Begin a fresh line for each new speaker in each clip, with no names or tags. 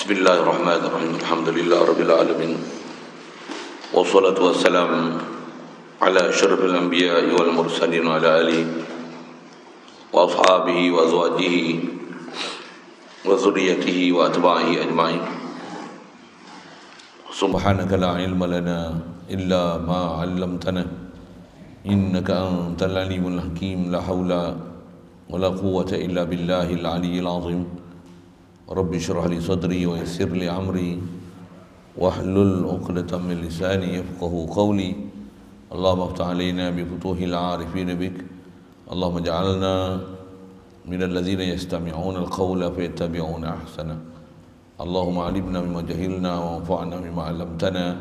Bismillahirrahmanirrahim. Alhamdulillahirabbil alamin. Wassalatu wassalamu ala asyrafil anbiya'i wal mursalin wa ala alihi wa ashabihi wa azwajihi wa dzurriyyatihi wa atba'ihi ajma'in. Subhanaka la ilma lana illa ma 'allamtana innaka antal alimul hakim. La haula wa la quwwata illa billahil aliyyil azim. Rabbi syrah li sadri wa yassir li amri wahlul 'uqdatam min lisani yafqahu qawli. Allahumma aftah alaina bi futuhil 'arifin bik. Allahumma ij'alna minal ladzina yastami'una al-qawla fayattabi'una ahsana. Allahumma 'allimna mimma jahilna wa anfa'na mimma 'allamtana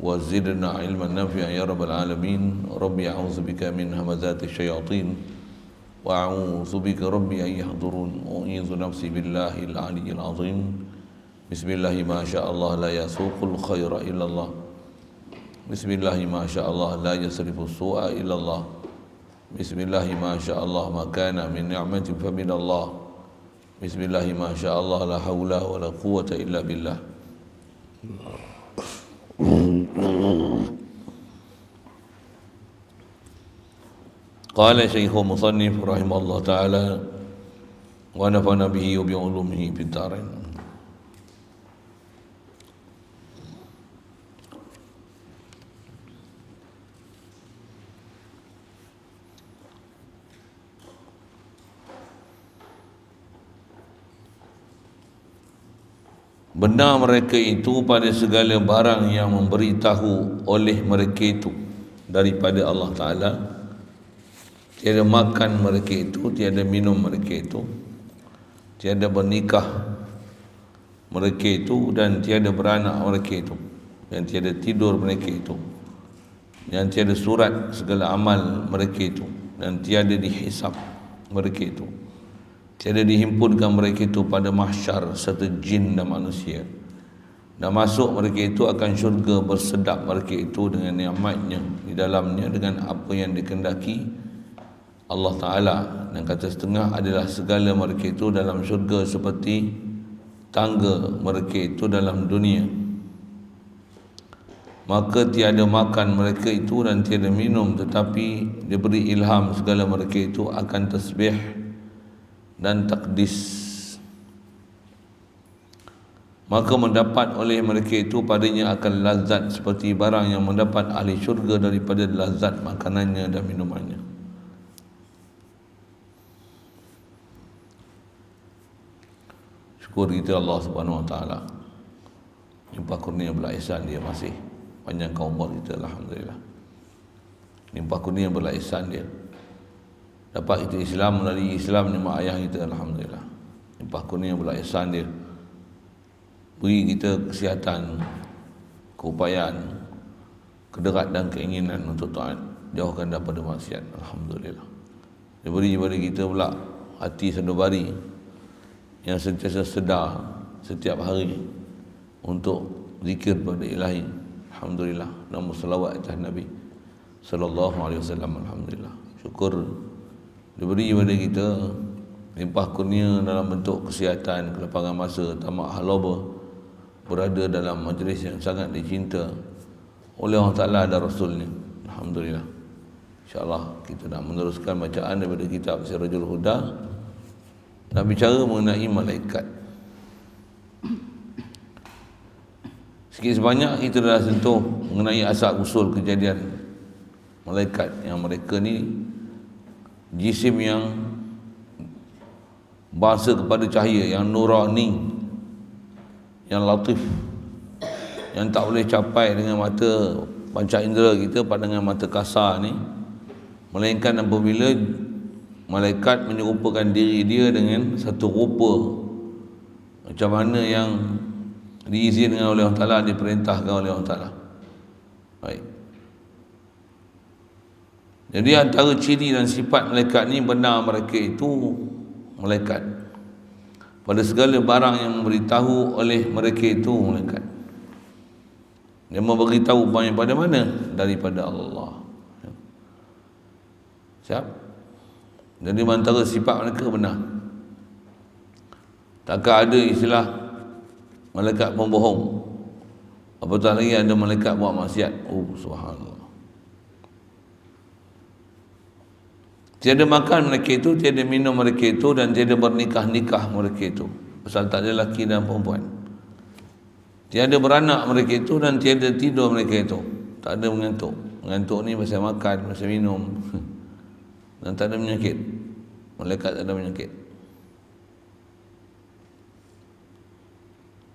wa zidna 'ilman nafi'an ya rabbal alamin. Rabbi a'udzubika min hamazati syayatin wa a'udzu bika rabbi an yahdurun. U'idzu nafsi billahil aliyyil azim. Bismillahi ma syaa Allah la yasuqul khaira illa Allah. Bismillahi ma syaa Allah la yasrifu su'a illa Allah. Bismillahi ma syaa Allah ma kana min ni'matin fa min Allah. Bismillahi ma syaa Allah la haula wa la quwwata illa billah. Qala Syaikhul Musannif rahimahullah ta'ala wa nafa'ana bihi wa bi'ulumihi fid dharain. Benar mereka itu pada segala barang yang memberitahu oleh mereka itu daripada Allah Ta'ala. Tiada makan mereka itu, tiada minum mereka itu, tiada bernikah mereka itu, dan tiada beranak mereka itu, dan tiada tidur mereka itu, dan tiada surat segala amal mereka itu, dan tiada dihisap mereka itu, tiada dihimpunkan mereka itu pada mahsyar serta jin dan manusia, dan masuk mereka itu akan syurga bersedap mereka itu dengan nikmatnya di dalamnya dengan apa yang dikehendaki Allah Ta'ala. Dan kata setengah adalah segala mereka itu dalam syurga seperti tangga mereka itu dalam dunia. Maka tiada makan mereka itu dan tiada minum, tetapi diberi ilham segala mereka itu akan tasbih dan takdis. Maka mendapat oleh mereka itu padanya akan lazat seperti barang yang mendapat ahli syurga daripada lazat makanannya dan minumannya. Syukur kita Allah Subhanahu Wa Taala, limpah kurnia belas ihsan dia, masih panjangkan umur kita, alhamdulillah. Limpah kurnia belas ihsan dia, dapat kita Islam melalui Islam ni mak ayah kita, alhamdulillah. Limpah kurnia belas ihsan dia, beri kita kesihatan, keupayaan, kederat dan keinginan untuk taat, jauhkan daripada maksiat, alhamdulillah. Dia beri kepada kita pula hati sanubari yang sentiasa sedar setiap hari untuk zikir pada Ilahi, alhamdulillah. Nama selawat atas Nabi sallallahu alaihi wasallam, alhamdulillah. Syukur diberi kepada kita limpah kurnia dalam bentuk kesihatan, kelapangan masa, tamak halaba, berada dalam majlis yang sangat dicinta oleh Allah Ta'ala dan Rasulnya, alhamdulillah. InsyaAllah kita nak meneruskan bacaan daripada kitab Sirajul Huda dan bicara mengenai malaikat. Sikit sebanyak kita dah sentuh mengenai asal usul kejadian malaikat, yang mereka ni jisim yang bahasa kepada cahaya, yang nurani, yang latif, yang tak boleh capai dengan mata panca indera kita, pandangan mata kasar ni, melainkan apabila malaikat menyerupakan diri dia dengan satu rupa macam mana yang diizinkan oleh Allah Ta'ala, diperintahkan oleh Allah Ta'ala. Baik. Jadi antara ciri dan sifat malaikat ni, benar mereka itu malaikat. Pada segala barang yang memberitahu oleh mereka itu malaikat. Dia memberitahu pada mana? Daripada Allah. Siap? Jadi antara sifat mereka benar. Takkan ada istilah malaikat pembohong. Apatah lagi ada malaikat buat maksiat. Subhanallah. Tiada makan mereka itu, tiada minum mereka itu, dan tiada bernikah-nikah mereka itu. Pasal tak ada lelaki dan perempuan. Tiada beranak mereka itu, dan tiada tidur mereka itu. Tak ada mengantuk. Mengantuk ni pasal makan, pasal minum. Dan tak ada penyakit. Malaikat tak ada penyakit.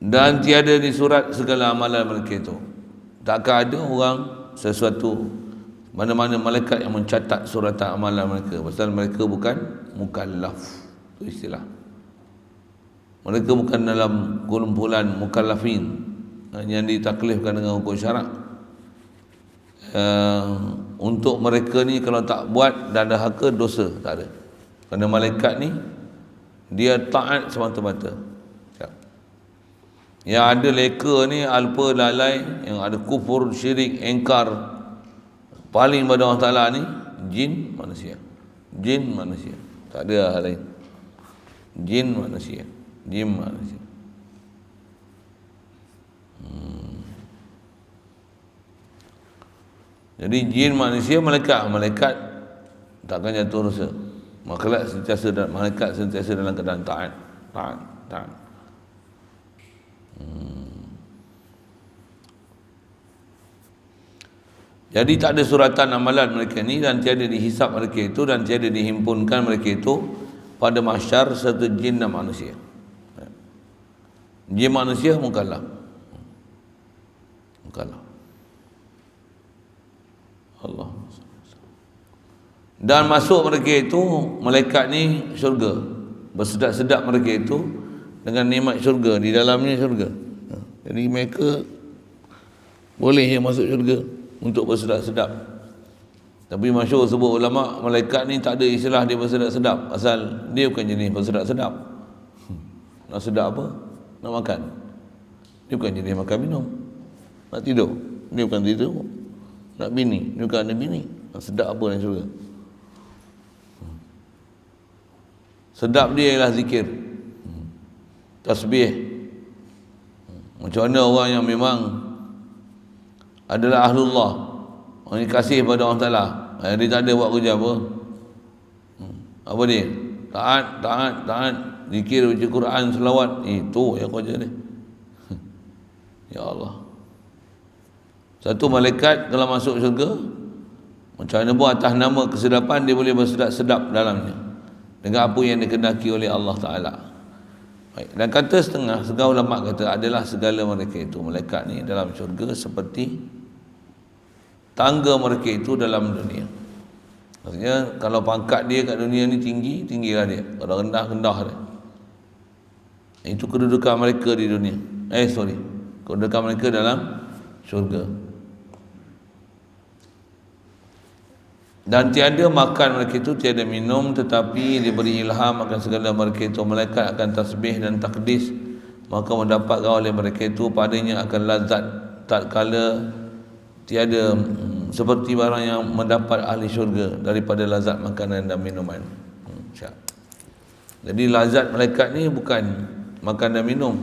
Dan tiada disurat segala amalan mereka itu. Takkan ada orang sesuatu mana-mana malaikat yang mencatat suratan amalan mereka, pasal mereka bukan mukallaf. Itu istilah. Mereka bukan dalam kumpulan mukallafin yang ditaklifkan dengan hukum syarak. Untuk mereka ni kalau tak buat dan ada haka, dosa, tak ada. Kerana malaikat ni dia taat semata-mata. Yang ada leka ni alpa lalai, yang ada kufur, syirik, engkar, paling pada Allah Ta'ala ni jin manusia. Jin manusia, tak ada hal lain. Jin manusia, jin manusia. Jadi jin manusia, malaikat takkan jatuh dosa. Malaikat sentiasa dalam keadaan taat. Jadi tak ada suratan amalan mereka ni, dan tiada dihisap mereka itu, dan tiada dihimpunkan mereka itu pada mahsyar serta jin dan manusia. Jin manusia mukallaf. Allah. Dan masuk mereka itu, malaikat ni syurga. Bersedap-sedap mereka itu dengan nikmat syurga, di dalamnya syurga. Jadi mereka boleh yang masuk syurga untuk bersedap-sedap. Tapi masyhur sebut ulama, malaikat ni tak ada istilah dia bersedap-sedap, asal dia bukan jenis bersedap-sedap. Nak sedap apa? Nak makan. Dia bukan jenis makan minum. Nak tidur, dia bukan tidur. Nak bini, dia bukan ada bini. Nak sedap apa yang syurga? Sedap dia ialah zikir, tasbih. Macam mana orang yang memang adalah ahlullah, orang yang kasih pada Allah Ta'ala, dia tak ada buat kerja apa. Apa dia? Taat, zikir, baca Quran, selawat. Itu yang kerja dia. Ya Allah. Satu malaikat kalau masuk syurga, macam mana pun atas nama kesedapan, dia boleh bersedap-sedap dalamnya dengan apa yang dikehendaki oleh Allah Ta'ala. Baik. Dan kata setengah ulama kata adalah segala mereka itu, malaikat ni dalam syurga seperti tangga mereka itu dalam dunia. Maksudnya kalau pangkat dia kat dunia ni tinggi, tinggilah dia. Kalau rendah, rendah dia. Itu kedudukan mereka di dunia. Kedudukan mereka dalam syurga. Dan tiada makan mereka itu, tiada minum, tetapi diberi ilham akan segala mereka itu. Malaikat akan tasbih dan takdis, maka mendapatkan oleh mereka itu padanya akan lazat, tak kala tiada seperti barang yang mendapat ahli syurga daripada lazat makanan dan minuman. Jadi lazat malaikat ni bukan makan dan minum.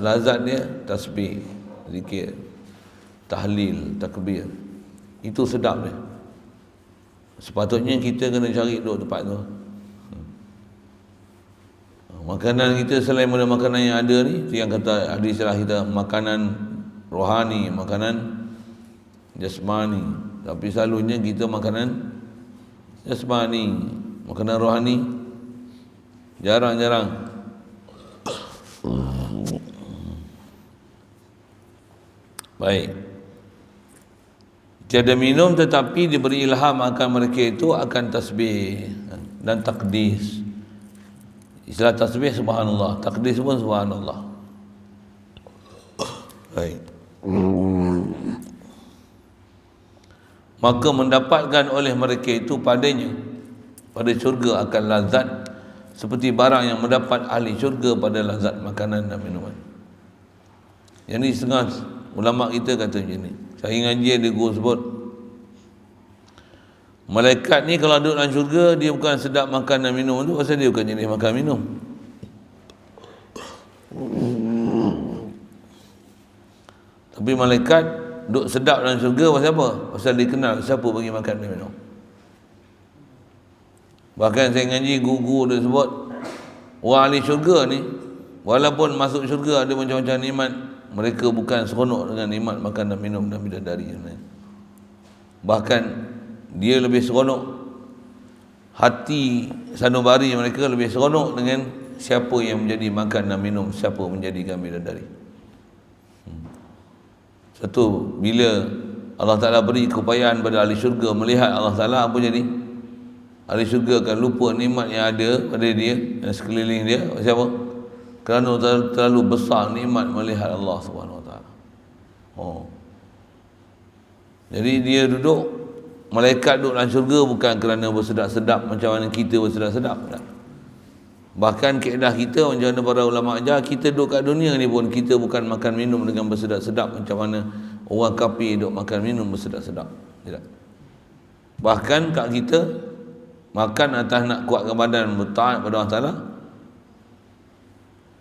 Lazat dia tasbih, zikir, tahlil, takbir. Itu sedap dia. Sepatutnya kita kena cari duduk tempat tu. Makanan kita selain daripada makanan yang ada ni, itu yang kata ada istilah kita makanan rohani, makanan jasmani. Tapi selalunya kita makanan jasmani, makanan rohani jarang-jarang. Baik. Tiada minum, tetapi diberi ilham akan mereka itu akan tasbih dan takdis. Istilah tasbih subhanallah, takdis pun subhanallah. Baik. Maka mendapatkan oleh mereka itu padanya, pada syurga akan lazat seperti barang yang mendapat ahli syurga pada lazat makanan dan minuman. Yang ni setengah ulama kita kata macam ni. Saya ngaji ada guru sebut, malaikat ni kalau duduk dalam syurga, dia bukan sedap makan dan minum tu, pasal dia bukan jenis makan minum. Tapi malaikat duk sedap dalam syurga pasal apa? Pasal dia kenal siapa bagi makan dan minum. Bahkan saya ngaji guru dia sebut orang ahli syurga ni walaupun masuk syurga ada macam-macam nikmat, mereka bukan seronok dengan nikmat makan dan minum dan bidadari sebenarnya. Bahkan dia lebih seronok, hati sanubari mereka lebih seronok dengan siapa yang menjadi makan dan minum, siapa menjadikan bidadari. Satu, bila Allah Ta'ala beri keupayaan pada ahli syurga melihat Allah Ta'ala, apa jadi? Ahli syurga akan lupa nikmat yang ada pada dia dan sekeliling dia. Siapa? Kerana terlalu besar nikmat melihat Allah Subhanahu Wa Ta'ala. Jadi dia duduk, malaikat duduk dalam syurga bukan kerana bersedap-sedap macam mana kita bersedap-sedap. Bahkan kaedah kita macam mana para ulama ajar, kita duduk kat dunia ni pun kita bukan makan minum dengan bersedap-sedap macam mana orang kafir duduk makan minum bersedap-sedap. Tidak. Bahkan kat kita makan atas nak kuatkan badan, bertaat pada Allah Ta'ala,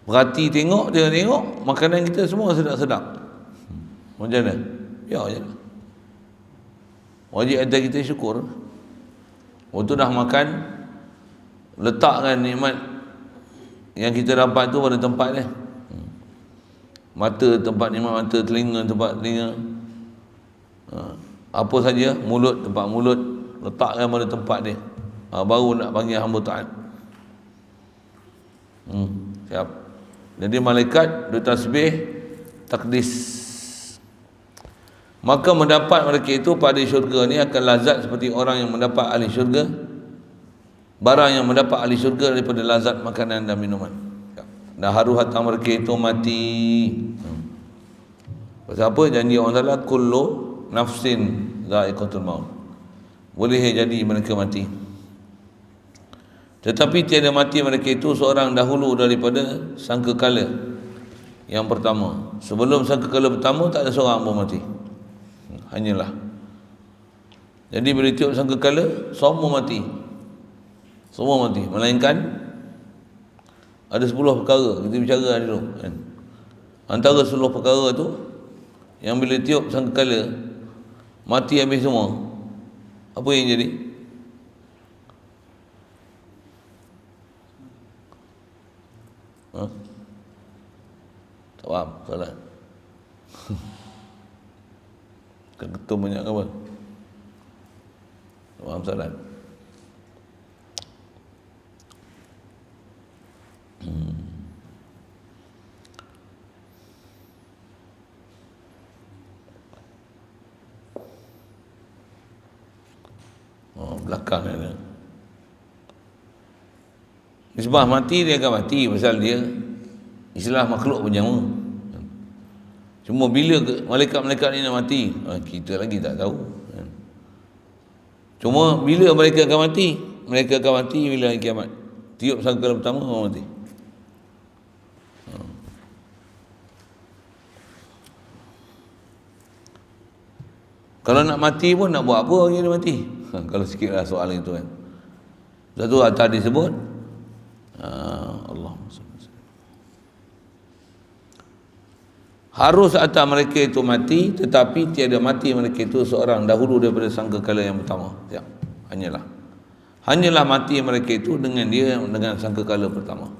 perhati tengok, dia tengok makanan kita semua sedap-sedap. Macam mana? Ya je lah. Wajib atas kita syukur. Waktu dah makan, letakkan nikmat yang kita dapat tu pada tempat dia. Mata tempat nikmat mata, telinga tempat telinga, apa saja, mulut tempat mulut, letakkan pada tempat dia. Baru nak panggil hamba taat. Siap. Jadi malaikat bertasbih takdis. Maka mendapat mereka itu pada syurga ni akan lazat seperti orang yang mendapat ahli syurga, barang yang mendapat ahli syurga daripada lazat makanan dan minuman. Dan haru hatang mereka itu mati. Pasal apa? Janji Allah Ta'ala, kullu nafsin dha'iqatul maut. Boleh jadi mereka mati, tetapi tiada mati mereka itu seorang dahulu daripada sangkakala yang pertama. Sebelum sangkakala pertama tak ada seorang pun mati. Hanyalah. Jadi bila tiup sangkakala semua mati. Semua mati. Melainkan ada 10 perkara kita bicara dulu kan. Antara 10 perkara tu yang bila tiup sangkakala mati habis semua. Apa yang jadi? Tak faham soalan. Ketum banyak apa? Tak faham soalan. Belakang ada. Misbah mati, dia akan mati pasal dia istilah makhluk penjama. Cuma bila malaikat-malaikat ni nak mati, kita lagi tak tahu. Cuma bila mereka akan mati? Mereka akan mati bila hari kiamat. Tiup sangkakala pertama orang mati. Kalau nak mati pun nak buat apa orang dia mati? Kalau sikitlah soalan itu kan. Satu atas disebut Allahumma salli. Harus atas mereka itu mati, tetapi tiada mati mereka itu seorang dahulu daripada sangkakala yang pertama. Ya, hanyalah mati mereka itu dengan dia, dengan sangkakala pertama.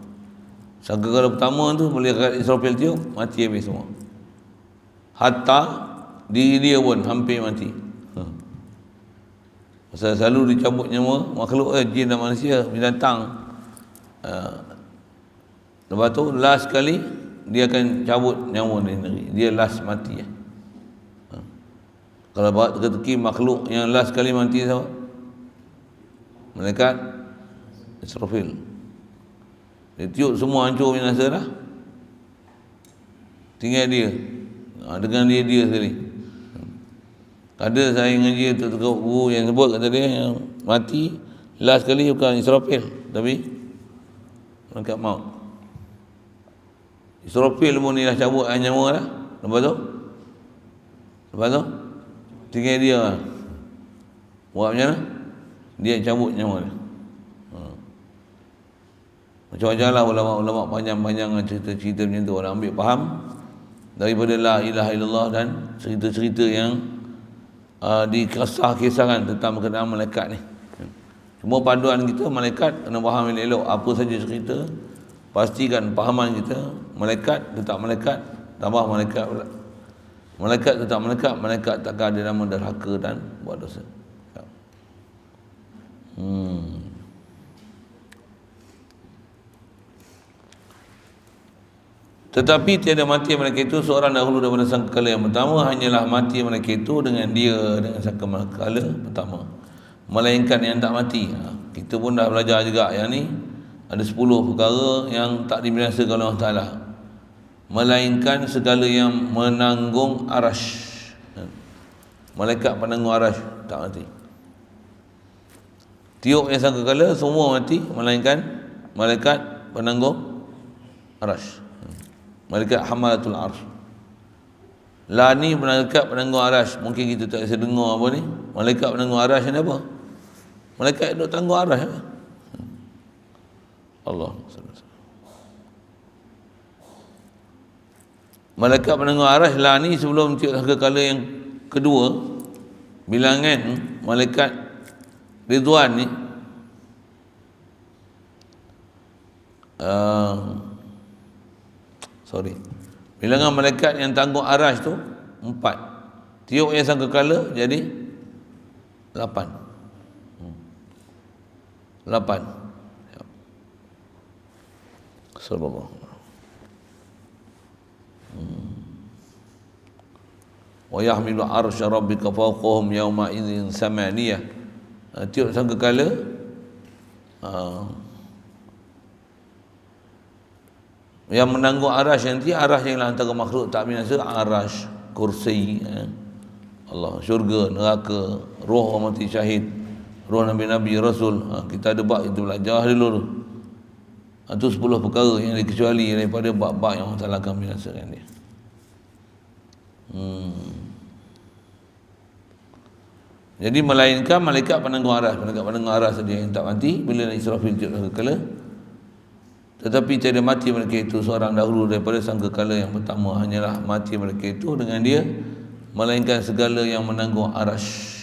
Sangkakala pertama tu melihat Israfil tiup, mati habis semua. Hatta diri dia pun hampir mati. Pasal selalu dicabut nyawa makhluk jin dan manusia, binatang. Lepas tu last sekali dia akan cabut nyawa dia sendiri. Dia last mati. Kalau bawa teka-teki makhluk yang last sekali mati siapa? Malaikat Israfil. Dia tiup semua hancur binasa dah. Tinggal dia. Dengan dia sekali. Ada saya ngaji tu guru yang sebut kata dia yang mati last sekali bukan Israfil tapi malaikat maut. Israfil pun ni dah cabut nyawa dah. Lepas tu tinggal dia. Buat macam mana? Dia cabut nyawa dia. Macam-macam lah ulama-ulama panjang-panjang cerita-cerita macam tu, orang ambil faham. daripada la ilaha illallah dan cerita-cerita yang dikisah-kisahkan tentang berkenaan malaikat ni. Cuma panduan kita, malaikat kena faham elok apa saja cerita, pastikan pahaman kita malaikat tetap malaikat, tambah malaikat pula. Malaikat tetap malaikat, malaikat takkan ada nama derhaka dan buat dosa. Tetapi tiada mati mereka itu seorang dahulu daripada sangkakala yang pertama, hanyalah mati mereka itu dengan dia, dengan sangkakala pertama, melainkan yang tak mati. Kita pun dah belajar juga yang ni, ada 10 perkara yang tak dibinasakan oleh Allah Ta'ala, melainkan segala yang menanggung arash. Malaikat penanggung arash tak mati. Tiup yang sangkakala semua mati, melainkan malaikat penanggung arash, malaikat hamalatul arsh. La ni malaikat penanggung arash. Mungkin kita tak bisa dengar apa ni. Malaikat penanggung arash ni apa? Malaikat duk tanggung arash apa? Allah. Malaikat penanggung arash la ni sebelum tiup sangkakala yang kedua, bilangan malaikat Ridwan ni bilangan malaikat yang tanggung arash tu 4. Tiup yang sangkakala jadi 8. 8. Subhanallah. Wa yahmilu arsya rabbika fawqahum yawma idzin samaniyah. Tiup sangkakala yang menanggung arash nanti, arash yang antara makhluk tak binasa, arash, kursi, Allah, syurga, neraka, roh orang mati syahid, roh Nabi-Nabi, Rasul. Kita ada bab itu belajar dulu tu. Itu 10 perkara yang dikecuali daripada bab-bab yang Allah Ta'ala akan binasakan dia. Jadi melainkan malaikat penanggung arash. Malaikat penanggung arash saja yang tak mati bila Israfil tiup sangkakala. Tetapi tiada mati mereka itu seorang dahulu daripada sangkakala yang pertama, hanyalah mati mereka itu dengan dia, melainkan segala yang menanggung arash.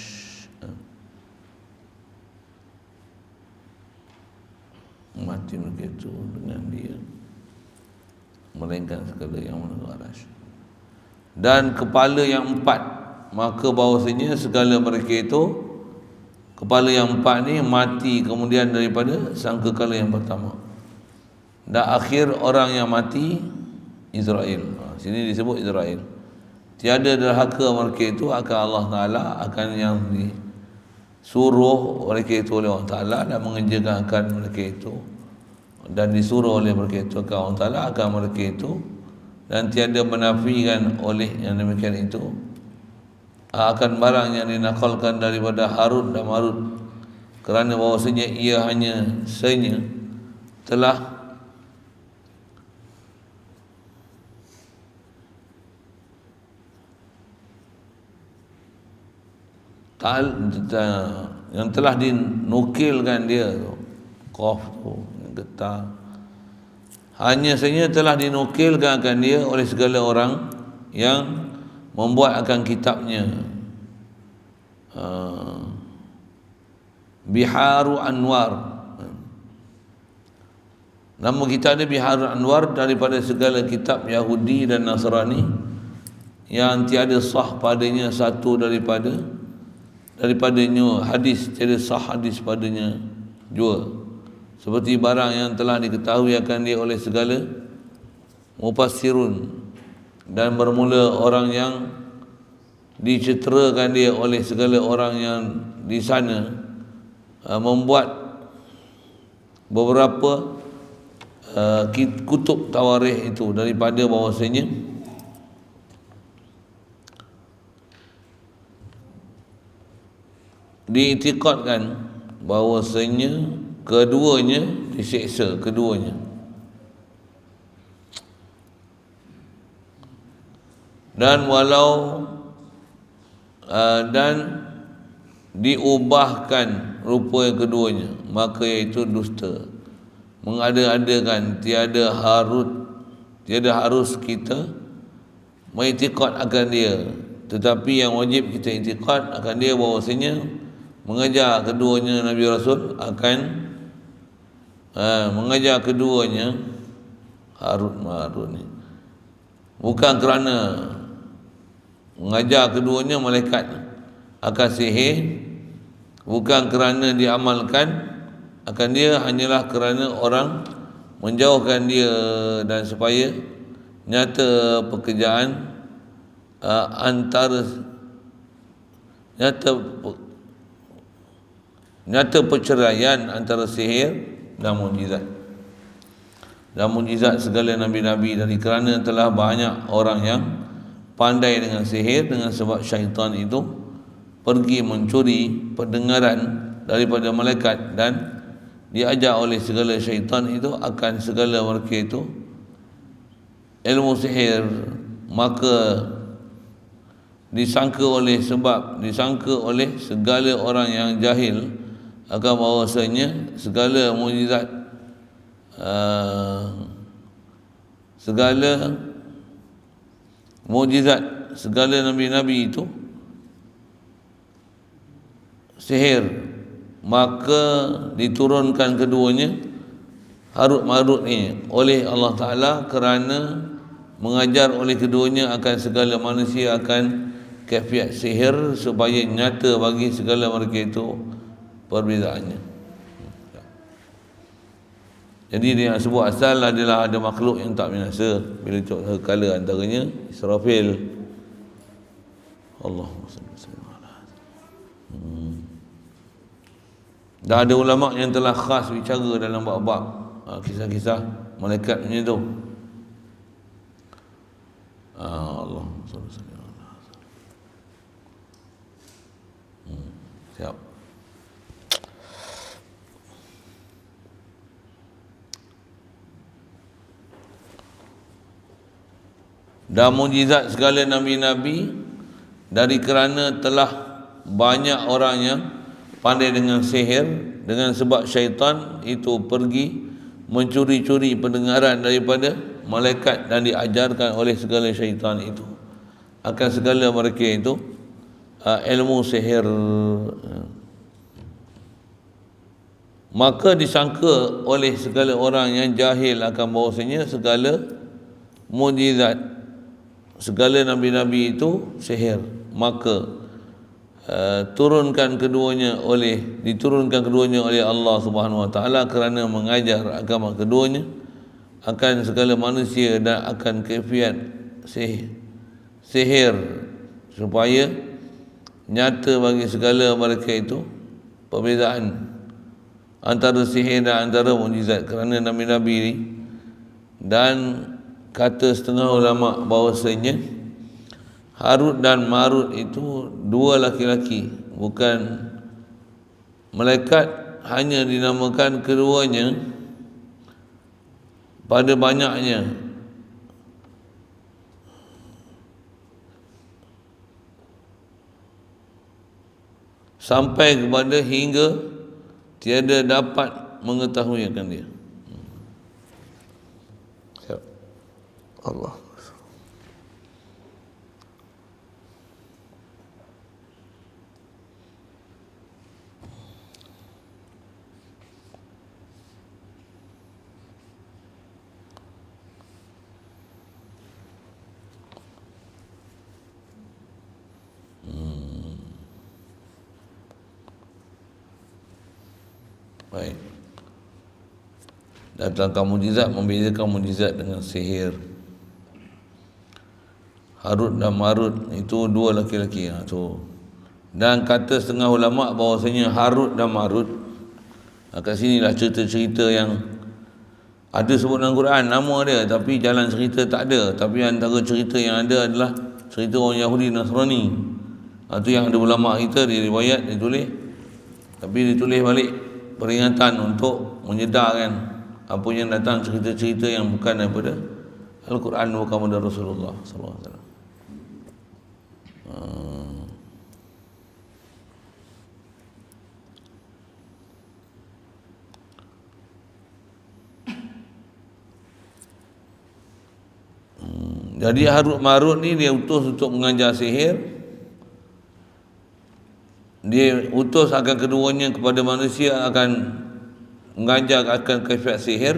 Mati mereka itu dengan dia, melainkan segala yang menanggung arash. Dan kepala yang 4, maka bahawasanya segala mereka itu, kepala yang 4 ni mati kemudian daripada sangkakala yang pertama. Dan akhir orang yang mati Israel. Sini disebut Israel. Tiada derhaka mereka itu akan Allah Ta'ala, akan yang disuruh mereka itu oleh Allah Ta'ala dan mengerjakan mereka itu, dan disuruh oleh mereka itu akan Allah Ta'ala akan mereka itu, dan tiada menafikan oleh yang demikian itu akan barang yang dinakalkan daripada Harut dan Marut, kerana bahawasanya ia hanya senya telah yang telah dinukilkan dia tu, qaf tu yang getar, hanya saja telah dinukilkan akan dia oleh segala orang yang membuat akan kitabnya. Biharu Anwar, nama kitab dia Biharu Anwar, daripada segala kitab Yahudi dan Nasrani yang tiada sah padanya satu daripadanya hadis, tiada sah hadis padanya jua, seperti barang yang telah diketahui akan dia oleh segala mufassirun, dan bermula orang yang diceterakan dia oleh segala orang yang di sana membuat beberapa kutub tawarikh itu, daripada bahawasanya diiktikadkan bahawasanya keduanya disiksa, keduanya. Dan walau dan diubahkan rupa yang keduanya, maka iaitu dusta, mengada-adakan, tiada harus kita mengiktikad akan dia. Tetapi yang wajib kita iktikad akan dia bahawasanya mengajar keduanya Nabi Rasul akan mengajar keduanya Harut Marut ni bukan kerana mengajar keduanya malaikat akan sihir, bukan kerana diamalkan akan dia, hanyalah kerana orang menjauhkan dia dan supaya nyata pekerjaan nyata perceraian antara sihir dan mukjizat. Dan mukjizat segala nabi-nabi, dari kerana telah banyak orang yang pandai dengan sihir, dengan sebab syaitan itu pergi mencuri pendengaran daripada malaikat dan diajar oleh segala syaitan itu akan segala mereka itu ilmu sihir. Maka disangka oleh segala orang yang jahil akan bahawasanya segala mukjizat segala nabi-nabi itu sihir. Maka diturunkan keduanya Harut Marut ni oleh Allah Ta'ala kerana mengajar oleh keduanya akan segala manusia akan kaifiat sihir, supaya nyata bagi segala mereka itu perbezaannya. Jadi dia sebut asal adalah ada makhluk yang tak binasa bila kala antaranya Israfil. Allahumma salli ala Dan ada ulama yang telah khas bicara dalam bab-bab kisah-kisah malaikat macam tu. Allahumma salli ala siap. Dan mukjizat segala nabi-nabi, dari kerana telah banyak orang yang pandai dengan sihir, dengan sebab syaitan itu pergi mencuri-curi pendengaran daripada malaikat dan diajarkan oleh segala syaitan itu akan segala mereka itu ilmu sihir. Maka disangka oleh segala orang yang jahil akan bahawasanya segala mukjizat segala nabi-nabi itu sihir. Maka diturunkan keduanya oleh Allah Subhanahu Wa Taala kerana mengajar agama keduanya akan segala manusia dan akan kaifiat sihir supaya nyata bagi segala mereka itu perbezaan antara sihir dan antara mukjizat kerana nabi-nabi ini. Dan kata setengah ulama bahawasanya Harut dan Marut itu dua laki-laki, bukan malaikat, hanya dinamakan keduanya pada banyaknya sampai kepada hingga tiada dapat mengetahui akan dia. Allah. Baik. Datangkan mukjizat, membezakan mukjizat dengan sihir. Harut dan Marut itu dua laki-laki. Dan kata setengah ulama bahawasanya Harut dan Marut, kat sinilah cerita-cerita yang ada sebut dalam Quran nama dia, tapi jalan cerita tak ada. Tapi antara cerita yang ada adalah cerita orang Yahudi Nasrani. Itu yang ada ulama kita di riwayat ditulis, tapi ditulis balik peringatan untuk menyedarkan apa yang datang cerita-cerita yang bukan daripada Al-Quran, bukan daripada Rasulullah sallallahu alaihi wasallam. Jadi Harut Marut ni dia utus untuk mengajar sihir. Dia utus akan keduanya kepada manusia akan mengajar akan kaifiat sihir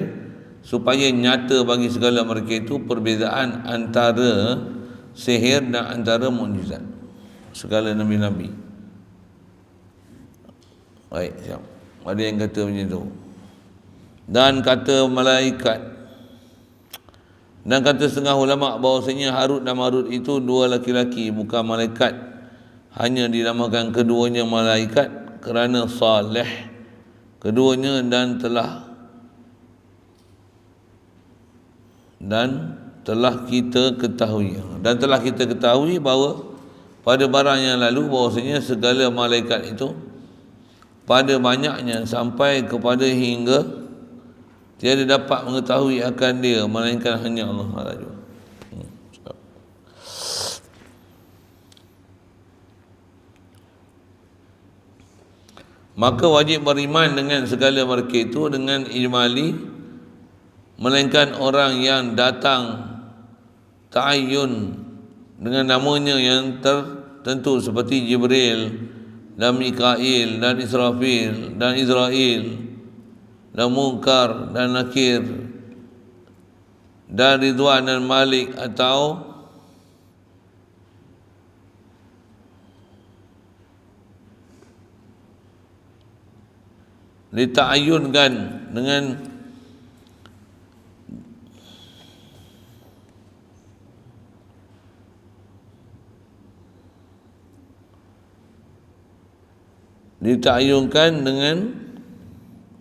supaya nyata bagi segala mereka itu perbezaan antara sihir dan antara mukjizat segala nabi-nabi. Baik, siap. Ada yang kata macam tu. Dan kata malaikat. Dan kata setengah ulama bahawasanya Harut dan Marut itu dua laki-laki, bukan malaikat. Hanya dinamakan keduanya malaikat kerana saleh keduanya dan telah kita ketahui bahawa pada barang yang lalu bahawasanya segala malaikat itu pada banyaknya sampai kepada hingga tiada dapat mengetahui akan dia melainkan hanya Allah Taala. Maka wajib beriman dengan segala mereka itu dengan ijmali, melainkan orang yang datang ta'ayyun dengan namanya yang tertentu seperti Jibril dan Mikail dan Israfil dan Israel dan Munkar dan Nakir dan Ridwan dan Malik atau dita'ayyunkan dengan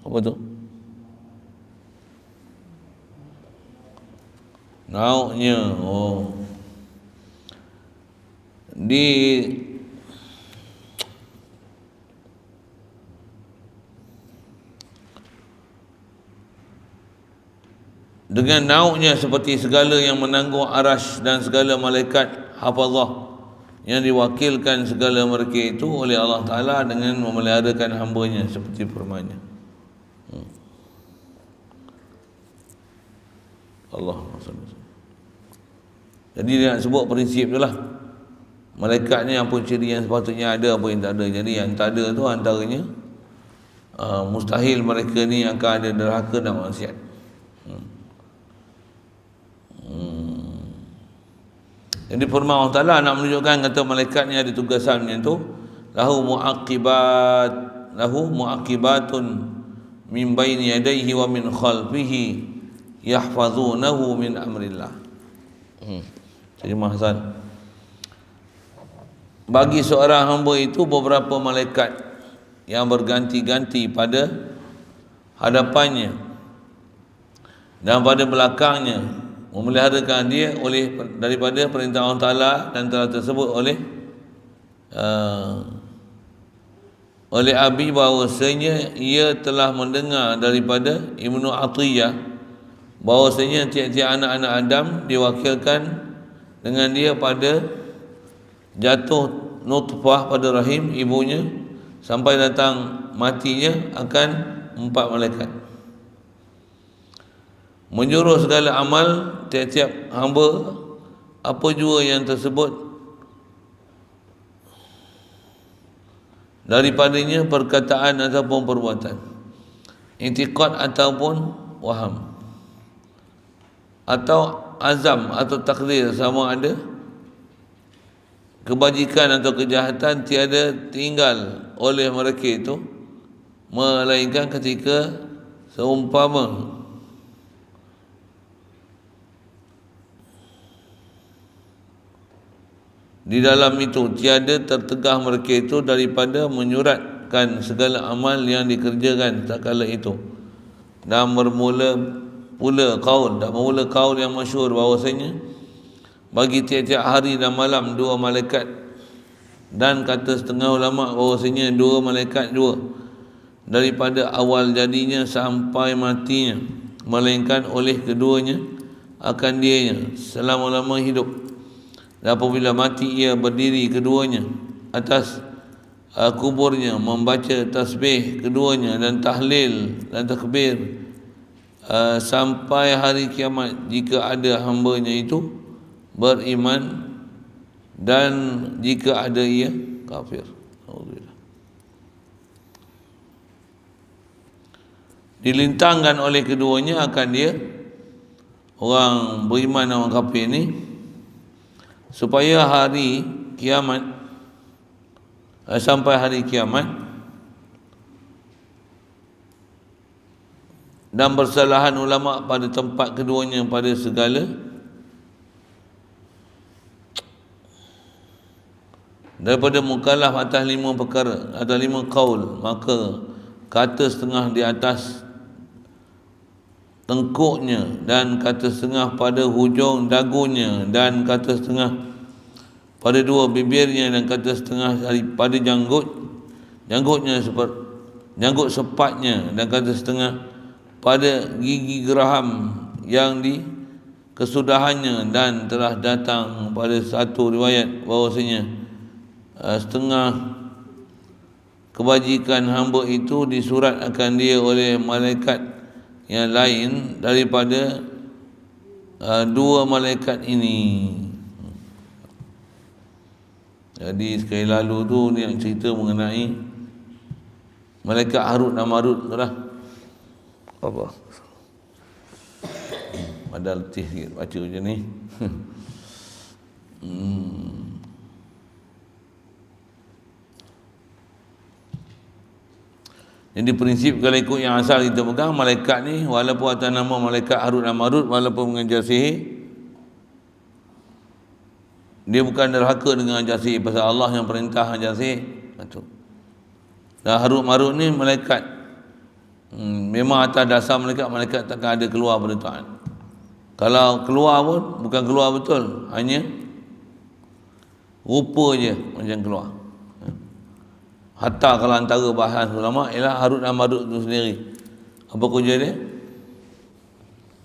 apa tu? Nauknya. Dengan nauknya seperti segala yang menanggung arash dan segala malaikat hafazah yang diwakilkan segala mereka itu oleh Allah Ta'ala dengan memeliharakan hambanya seperti firman-Nya. Allahumma salli. Jadi dia nak sebut prinsip tu lah. Malaikat ni apa ciri yang sepatutnya ada, apa yang tak ada. Jadi yang tak ada tu antaranya mustahil mereka ni akan ada derhaka dan maksiat. Jadi firman Allah Ta'ala nak menunjukkan kata malaikat ni ada tugasan macam tu. Lahu mu'aqibatun min baini yadayhi wa min khalfihi yahfazunahu min amrillah. Terima Hasan. Bagi seorang hamba itu beberapa malaikat yang berganti-ganti pada hadapannya dan pada belakangnya, memeliharakan dia daripada perintah Allah Ta'ala, dan telah tersebut oleh Abi bahawasanya ia telah mendengar daripada Ibnu Atiyah bahawasanya tiap-tiap anak-anak Adam diwakilkan dengan dia pada jatuh nutfah pada rahim ibunya sampai datang matinya akan 4 malaikat menyuruh segala amal tiap-tiap hamba apa jua yang tersebut daripadanya, perkataan ataupun perbuatan, i'tiqad ataupun waham, atau azam atau takdir, sama ada kebajikan atau kejahatan tiada tinggal oleh mereka itu melainkan ketika seumpama di dalam itu tiada tertegah mereka itu daripada menyuratkan segala amal yang dikerjakan tak kala itu. Dan bermula kaul yang masyhur bahawasanya bagi tiap-tiap hari dan malam 2 malaikat, dan kata setengah ulama bahawasanya 2 malaikat jua daripada awal jadinya sampai matinya, melainkan oleh keduanya akan dianya selama-lama hidup. Dan apabila mati ia berdiri keduanya atas kuburnya membaca tasbih keduanya dan tahlil dan takbir sampai hari kiamat. Jika ada hambanya itu beriman, dan jika ada ia kafir. Alhamdulillah. Dilintangkan oleh keduanya akan dia, orang beriman dan orang kafir ni, supaya hari kiamat, sampai hari kiamat, dan bersalahan ulama pada tempat keduanya pada segala daripada mukallaf atas 5 perkara, atas 5 qaul, maka kata setengah di atas tengkuknya, dan kata setengah pada hujung dagunya, dan kata setengah pada 2 bibirnya, dan kata setengah pada janggutnya seperti janggut sepatnya, dan kata setengah pada gigi geraham yang di kesudahannya. Dan telah datang pada satu riwayat bahawasanya setengah kebajikan hamba itu disurat akan dia oleh malaikat yang lain daripada 2 malaikat ini. Jadi sekali lalu tu ni yang cerita mengenai malaikat Harut dan Marut tu lah. Apa? Ada letih sikit baca macam ni. Jadi prinsip kalau ikut yang asal kita pegang, malaikat ni walaupun atas nama malaikat Harut dan Marut, walaupun mengajar sihir, dia bukan derhaka dengan ajar sihir, pasal Allah yang perintah ajar sihir. Dan Harut Marut ni malaikat, memang atas dasar malaikat takkan ada keluar pada Tuhan. Kalau keluar pun bukan keluar betul, hanya rupa je macam keluar. Hatta kalau antara bahas ulama ialah Harut dan Marut tu sendiri, apa kerja dia?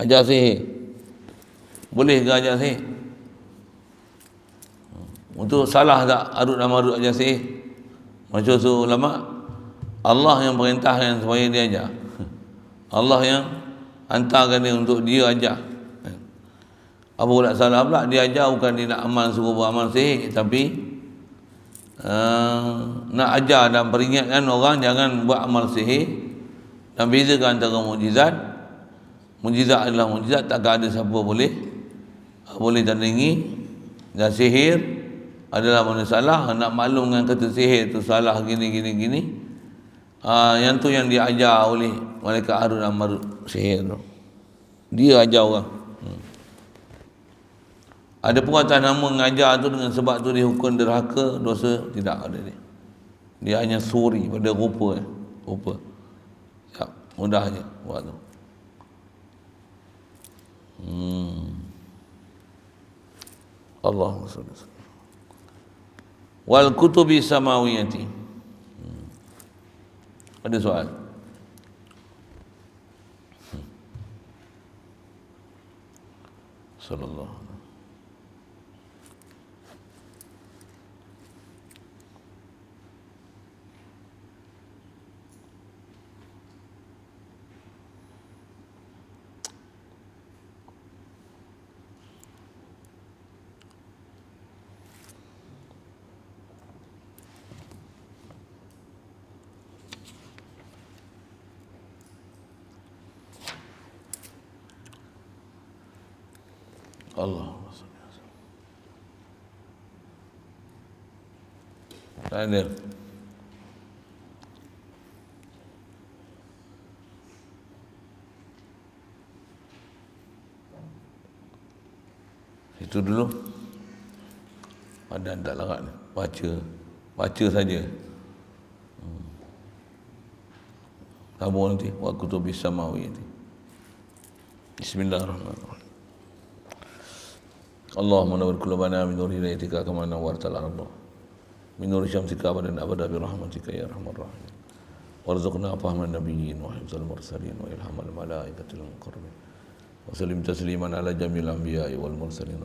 Ajar sihir. Boleh ke ajar sihir? Untuk salah tak Harut dan Marut ajar sihir? Macam tu ulama, Allah yang perintahkan supaya dia ajar. Allah yang hantarkan dia untuk dia ajar. Apa pula salah pula? Dia ajar bukan dia nak amal, suruh beramal sihir, tapi nak ajar dan peringatkan orang jangan buat amal sihir. Dan bezakan antara mukjizat. Mukjizat adalah mukjizat, takkan ada siapa boleh tandingi. Dan sihir adalah mana salah, nak maklumkan kata sihir tu salah gini. Yang tu yang diajar oleh malaikat Harut dan Marut, sihir tu. Dia ajar orang. Ada pun atas nama mengajar tu dengan sebab tu dihukum derhaka, dosa tidak ada dia. Dia hanya suri pada rupa. Siap, mudah je buat tu. Allahumma salli alaihi wal kutubi samawiyati. Ada soal? Sallallahu. Allah. Ada. Itu dulu. Ada tak larat ni. Baca saja. Sambung nanti. Wa kutubis samawiyati. Bismillahirrahmanirrahim. Allahumma nawwir qulubana min nur hidayatika kama nawwartal ardh min nur syamsika abadan abada bi rahmatika ya arhamar rahimin. Warzuqna fahman nabiyyin wa hifzal mursalin wa ilhamal malaikatil muqarrabin. Wa sallim tasliman ala jamil anbiya'i wal mursalin.